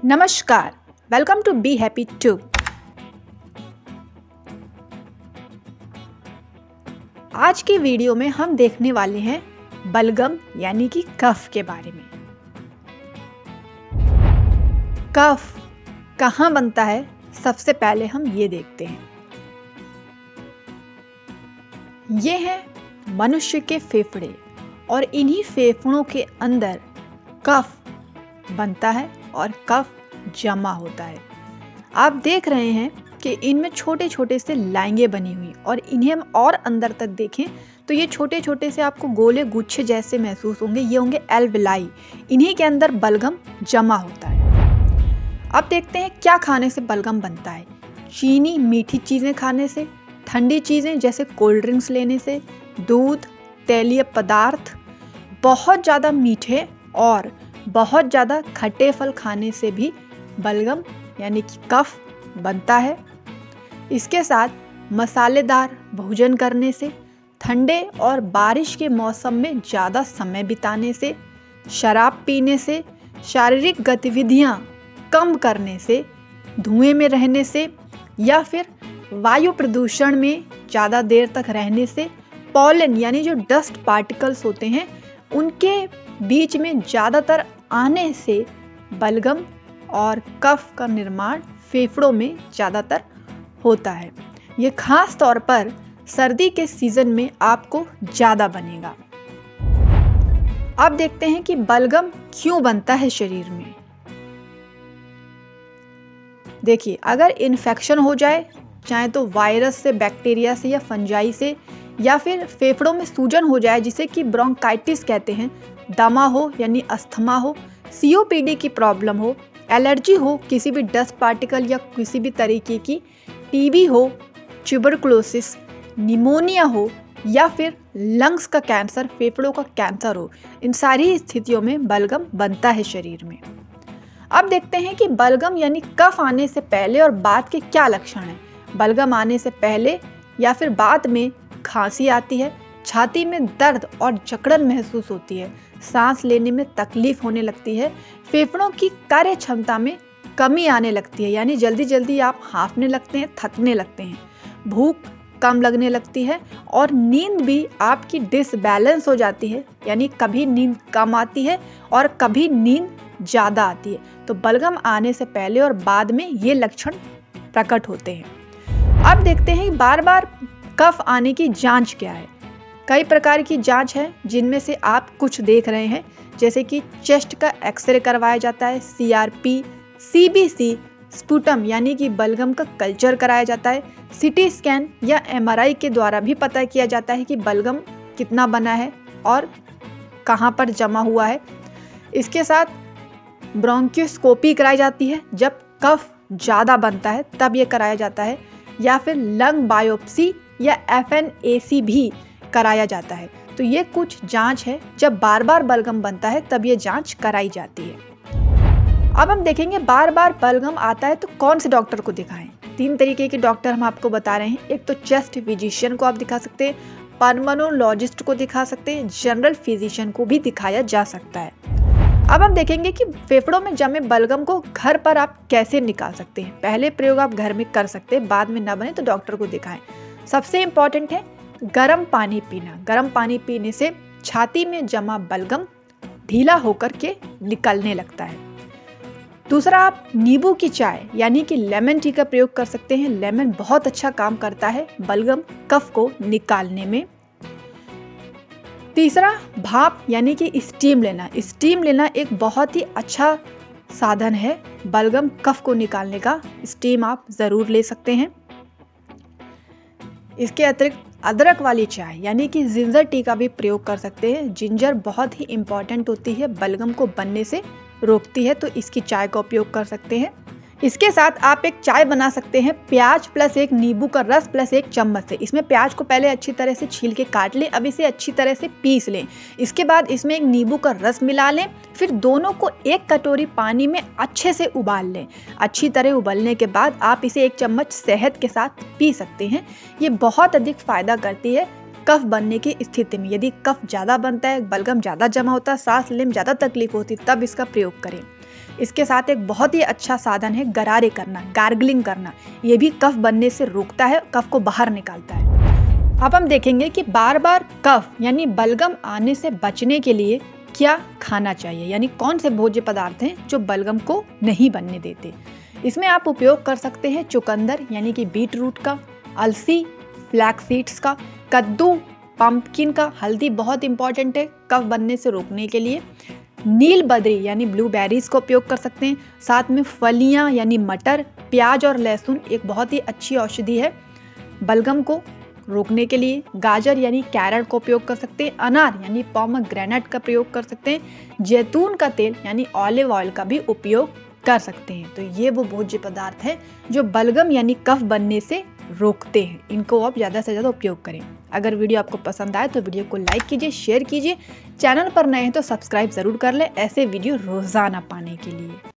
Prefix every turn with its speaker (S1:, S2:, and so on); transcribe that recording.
S1: नमस्कार, welcome to be happy two. आज की वीडियो में हम देखने वाले हैं बलगम यानी कि कफ के बारे में। कफ कहाँ बनता है, सबसे पहले हम ये देखते हैं। ये है मनुष्य के फेफड़े और इन्हीं फेफड़ों के अंदर कफ बनता है और कफ जमा होता है। आप देख रहे हैं कि इनमें छोटे छोटे से लाइनें बनी हुई और इन्हें हम और अंदर तक देखें तो ये छोटे छोटे से आपको गोले गुच्छे जैसे महसूस होंगे। ये होंगे एल्वेलाई। इन्हीं के अंदर बलगम जमा होता है। अब देखते हैं क्या खाने से बलगम बनता है। चीनी मीठी चीज़ें खाने से, ठंडी चीज़ें जैसे कोल्ड ड्रिंक्स लेने से, दूध, तैलीय पदार्थ, बहुत ज़्यादा मीठे और बहुत ज़्यादा खट्टे फल खाने से भी बलगम यानी कि कफ बनता है। इसके साथ मसालेदार भोजन करने से, ठंडे और बारिश के मौसम में ज़्यादा समय बिताने से, शराब पीने से, शारीरिक गतिविधियाँ कम करने से, धुएं में रहने से या फिर वायु प्रदूषण में ज़्यादा देर तक रहने से, पॉलन यानी जो डस्ट पार्टिकल्स होते हैं उनके बीच में ज़्यादातर आने से बलगम और कफ का निर्माण फेफड़ों में ज़्यादातर होता है। ये खास तौर पर सर्दी के सीज़न में आपको ज़्यादा बनेगा। अब देखते हैं कि बलगम क्यों बनता है शरीर में। देखिए, अगर इन्फेक्शन हो जाए, चाहे तो वायरस से, बैक्टीरिया से या फंजाई से, या फिर फेफड़ों में सूजन हो जाए जिसे कि ब्रोंकाइटिस कहते हैं, दमा हो यानी अस्थमा हो, सीओपीडी की प्रॉब्लम हो, एलर्जी हो किसी भी डस्ट पार्टिकल या किसी भी तरीके की, टीबी हो, ट्यूबरकुलोसिस, निमोनिया हो या फिर लंग्स का कैंसर, फेफड़ों का कैंसर हो, इन सारी स्थितियों में बलगम बनता है शरीर में। अब देखते हैं कि बलगम यानी कफ आने से पहले और बाद के क्या लक्षण हैं। बलगम आने से पहले या फिर बाद में खांसी आती है, छाती में दर्द और जकड़न महसूस होती है, सांस लेने में तकलीफ होने लगती है, फेफड़ों की कार्य क्षमता में कमी आने लगती है यानी जल्दी जल्दी आप हाँफने लगते हैं, थकने लगते हैं, भूख कम लगने लगती है और नींद भी आपकी डिसबैलेंस हो जाती है यानी कभी नींद कम आती है और कभी नींद ज़्यादा आती है। तो बलगम आने से पहले और बाद में ये लक्षण प्रकट होते हैं। अब देखते हैं बार बार कफ आने की जांच क्या है। कई प्रकार की जांच है जिनमें से आप कुछ देख रहे हैं, जैसे कि चेस्ट का एक्सरे करवाया जाता है, सीआरपी, सीबीसी, स्पुटम यानी कि बलगम का कल्चर कराया जाता है, सीटी स्कैन या एमआरआई के द्वारा भी पता किया जाता है कि बलगम कितना बना है और कहाँ पर जमा हुआ है। इसके साथ ब्रोंकियोस्कोपी कराई जाती है, जब कफ ज़्यादा बनता है तब ये कराया जाता है, या फिर लंग बायोप्सी या एफएनएसी भी कराया जाता है। तो ये कुछ जांच है, जब बार बार बलगम बनता है तब ये जांच कराई जाती है। अब हम देखेंगे बार बार बलगम आता है तो कौन से डॉक्टर को दिखाएं। 3 तरीके के डॉक्टर हम आपको बता रहे हैं। एक तो चेस्ट फिजिशियन को आप दिखा सकते हैं, पल्मोनोलॉजिस्ट को दिखा सकते हैं, जनरल फिजिशियन को भी दिखाया जा सकता है। अब हम देखेंगे कि फेफड़ों में जमे बलगम को घर पर आप कैसे निकाल सकते हैं। पहले प्रयोग आप घर में कर सकते हैं, बाद में ना बने तो डॉक्टर को दिखाएं। सबसे इम्पॉर्टेंट है गर्म पानी पीना। गर्म पानी पीने से छाती में जमा बलगम ढीला होकर के निकलने लगता है। दूसरा, आप नींबू की चाय यानी कि लेमन टी का प्रयोग कर सकते हैं। लेमन बहुत अच्छा काम करता है बलगम कफ को निकालने में। तीसरा, भाप यानी कि स्टीम लेना। स्टीम लेना एक बहुत ही अच्छा साधन है बलगम कफ को निकालने का। स्टीम आप ज़रूर ले सकते हैं। इसके अतिरिक्त अदरक वाली चाय यानी कि जिंजर टी का भी प्रयोग कर सकते हैं। जिंजर बहुत ही इम्पॉर्टेंट होती है, बलगम को बनने से रोकती है, तो इसकी चाय का उपयोग कर सकते हैं। इसके साथ आप एक चाय बना सकते हैं, प्याज प्लस एक नींबू का रस प्लस 1 चम्मच से। इसमें प्याज को पहले अच्छी तरह से छील के काट लें, अब इसे अच्छी तरह से पीस लें। इसके बाद इसमें एक नींबू का रस मिला लें, फिर दोनों को 1 कटोरी पानी में अच्छे से उबाल लें। अच्छी तरह उबलने के बाद आप इसे 1 चम्मच शहद के साथ पी सकते हैं। ये बहुत अधिक फायदा करती है कफ बनने की स्थिति में। यदि कफ ज़्यादा बनता है, बलगम ज़्यादा जमा होता है, सांस लेने में ज़्यादा तकलीफ होती, तब इसका प्रयोग करें। इसके साथ एक बहुत ही अच्छा साधन है गरारे करना, गार्गलिंग करना। ये भी कफ बनने से रोकता है, कफ को बाहर निकालता है। अब हम देखेंगे कि बार बार कफ यानी बलगम आने से बचने के लिए क्या खाना चाहिए, यानी कौन से भोज्य पदार्थ हैं जो बलगम को नहीं बनने देते। इसमें आप उपयोग कर सकते हैं चुकंदर यानी कि बीट रूट का, अलसी, फ्लैक्स सीड्स का, कद्दू, पंपकिन का, हल्दी बहुत इंपॉर्टेंट है कफ बनने से रोकने के लिए, नील बद्री यानी ब्लूबेरीज का उपयोग कर सकते हैं। साथ में फलियां यानी मटर, प्याज और लहसुन एक बहुत ही अच्छी औषधि है बलगम को रोकने के लिए। गाजर यानी कैरेट का उपयोग कर सकते हैं। अनार यानी पोमेग्रेनेट का प्रयोग कर सकते हैं। जैतून का तेल यानी ऑलिव ऑयल का भी उपयोग कर सकते हैं। तो ये वो भोज्य पदार्थ है जो बलगम यानी कफ बनने से रोकते हैं। इनको आप ज़्यादा से ज़्यादा उपयोग करें। अगर वीडियो आपको पसंद आए तो वीडियो को लाइक कीजिए, शेयर कीजिए। चैनल पर नए हैं तो सब्सक्राइब ज़रूर कर लें ऐसे वीडियो रोज़ाना पाने के लिए।